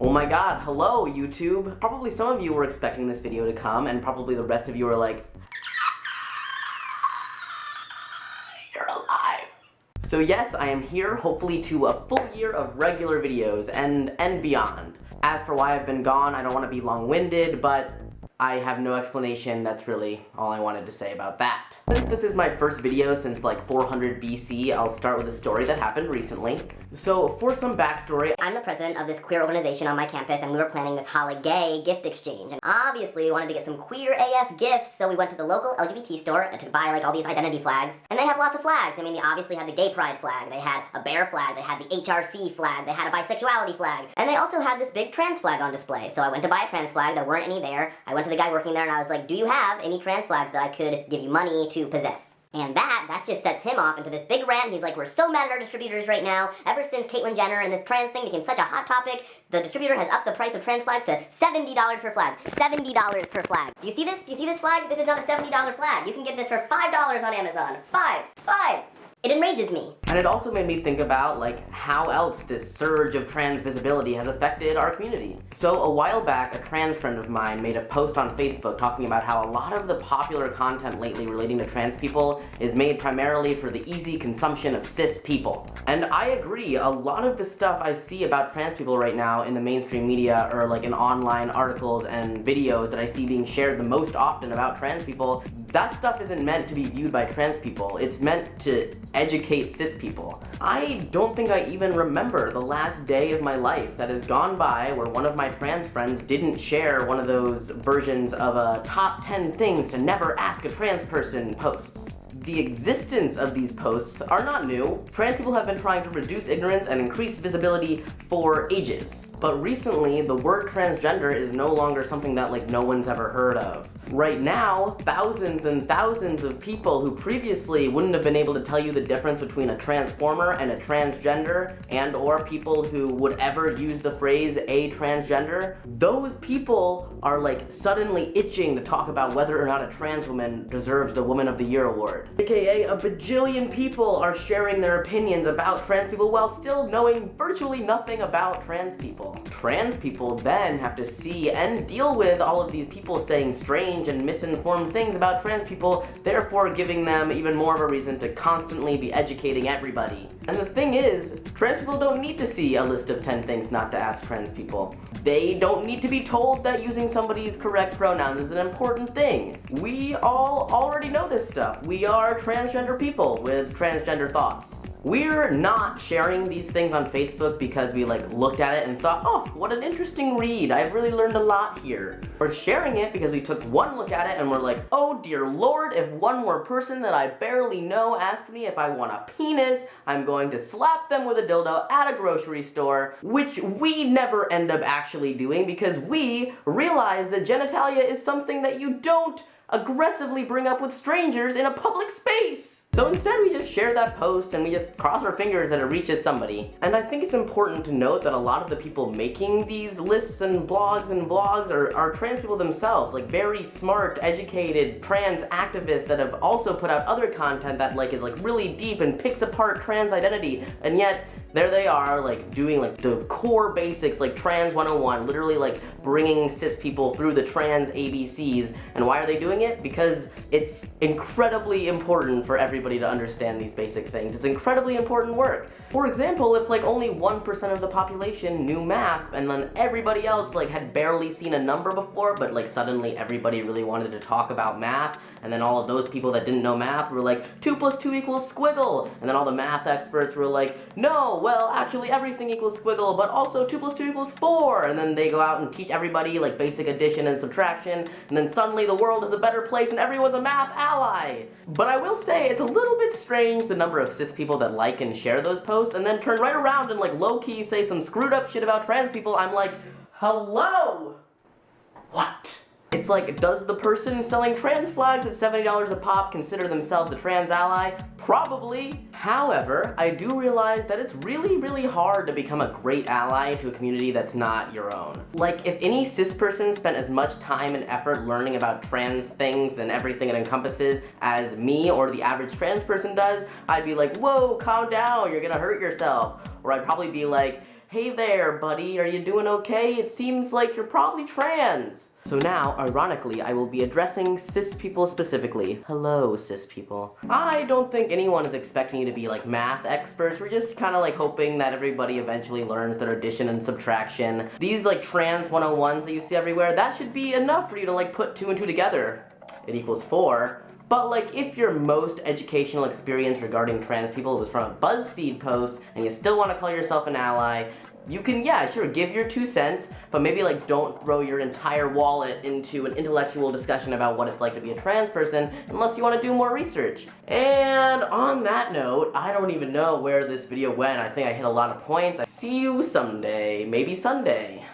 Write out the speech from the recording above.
Oh my god, hello YouTube! Probably some of you were expecting this video to come, and probably the rest of you are like, you're alive. So yes, I am here, hopefully to a full year of regular videos, and beyond. As for why I've been gone, I don't want to be long-winded, but I have no explanation. That's really all I wanted to say about that. Since this is my first video since like 400 BC, I'll start with a story that happened recently. So, for some backstory, I'm the president of this queer organization on my campus, and we were planning this holiday gift exchange. And obviously, we wanted to get some queer AF gifts, so we went to the local LGBT store to buy like all these identity flags. And they have lots of flags. I mean, they obviously had the gay pride flag, they had a bear flag, they had the HRC flag, they had a bisexuality flag, and they also had this big trans flag on display. So I went to buy a trans flag, there weren't any there. I went to the guy working there and I was like, do you have any trans flags that I could give you money to possess? And that just sets him off into this big rant. He's like, we're so mad at our distributors right now. Ever since Caitlyn Jenner and this trans thing became such a hot topic, the distributor has upped the price of trans flags to $70 per flag. $70 per flag. Do you see this? Do you see this flag? This is not a $70 flag. You can get this for $5 on Amazon. Five. It enrages me. And it also made me think about, like, how else this surge of trans visibility has affected our community. So, a while back, a trans friend of mine made a post on Facebook talking about how a lot of the popular content lately relating to trans people is made primarily for the easy consumption of cis people. And I agree, a lot of the stuff I see about trans people right now in the mainstream media, or like in online articles and videos that I see being shared the most often about trans people, that stuff isn't meant to be viewed by trans people. It's meant to educate cis people. I don't think I even remember the last day of my life that has gone by where one of my trans friends didn't share one of those versions of a top 10 things to never ask a trans person posts. The existence of these posts are not new. Trans people have been trying to reduce ignorance and increase visibility for ages. But recently, the word transgender is no longer something that like no one's ever heard of. Right now, thousands and thousands of people who previously wouldn't have been able to tell you the difference between a transformer and a transgender, and or people who would ever use the phrase a transgender, those people are like suddenly itching to talk about whether or not a trans woman deserves the Woman of the Year award. AKA a bajillion people are sharing their opinions about trans people while still knowing virtually nothing about trans people. Trans people then have to see and deal with all of these people saying strange and misinformed things about trans people, therefore giving them even more of a reason to constantly be educating everybody. And the thing is, trans people don't need to see a list of 10 things not to ask trans people. They don't need to be told that using somebody's correct pronouns is an important thing. We all already know this stuff. We are transgender people with transgender thoughts. We're not sharing these things on Facebook because we like looked at it and thought, oh, what an interesting read, I've really learned a lot here. We're sharing it because we took one look at it and we're like, oh dear lord, if one more person that I barely know asked me if I want a penis, I'm going to slap them with a dildo at a grocery store, which we never end up actually doing because we realize that genitalia is something that you don't aggressively bring up with strangers in a public space. So instead we just share that post and we just cross our fingers that it reaches somebody. And I think it's important to note that a lot of the people making these lists and blogs and vlogs are trans people themselves, like very smart, educated trans activists that have also put out other content that like is like really deep and picks apart trans identity, and yet there they are, like, doing, like, the core basics, like, Trans 101, literally, like, bringing cis people through the trans ABCs. And why are they doing it? Because it's incredibly important for everybody to understand these basic things. It's incredibly important work. For example, if, like, only 1% of the population knew math, and then everybody else, like, had barely seen a number before, but, like, suddenly everybody really wanted to talk about math, and then all of those people that didn't know math were like, 2 + 2 = squiggle, and then all the math experts were like, no, well, actually everything equals squiggle, but also 2 + 2 = 4, and then they go out and teach everybody like basic addition and subtraction, and then suddenly the world is a better place and everyone's a math ally. But I will say, it's a little bit strange the number of cis people that like and share those posts, and then turn right around and like low-key say some screwed up shit about trans people. I'm like, hello? What? It's like, does the person selling trans flags at $70 a pop consider themselves a trans ally? Probably. However, I do realize that it's really, really hard to become a great ally to a community that's not your own. Like, if any cis person spent as much time and effort learning about trans things and everything it encompasses as me or the average trans person does, I'd be like, whoa, calm down, you're gonna hurt yourself. Or I'd probably be like, hey there, buddy, are you doing okay? It seems like you're probably trans. So now, ironically, I will be addressing cis people specifically. Hello, cis people. I don't think anyone is expecting you to be like math experts. We're just kind of like hoping that everybody eventually learns their addition and subtraction. These like trans 101s that you see everywhere, that should be enough for you to like put 2 and 2 together. It equals 4. But like, if your most educational experience regarding trans people was from a BuzzFeed post, and you still want to call yourself an ally, you can, yeah, sure, give your 2 cents, but maybe like don't throw your entire wallet into an intellectual discussion about what it's like to be a trans person unless you want to do more research. And on that note, I don't even know where this video went. I think I hit a lot of points. See you someday, maybe Sunday.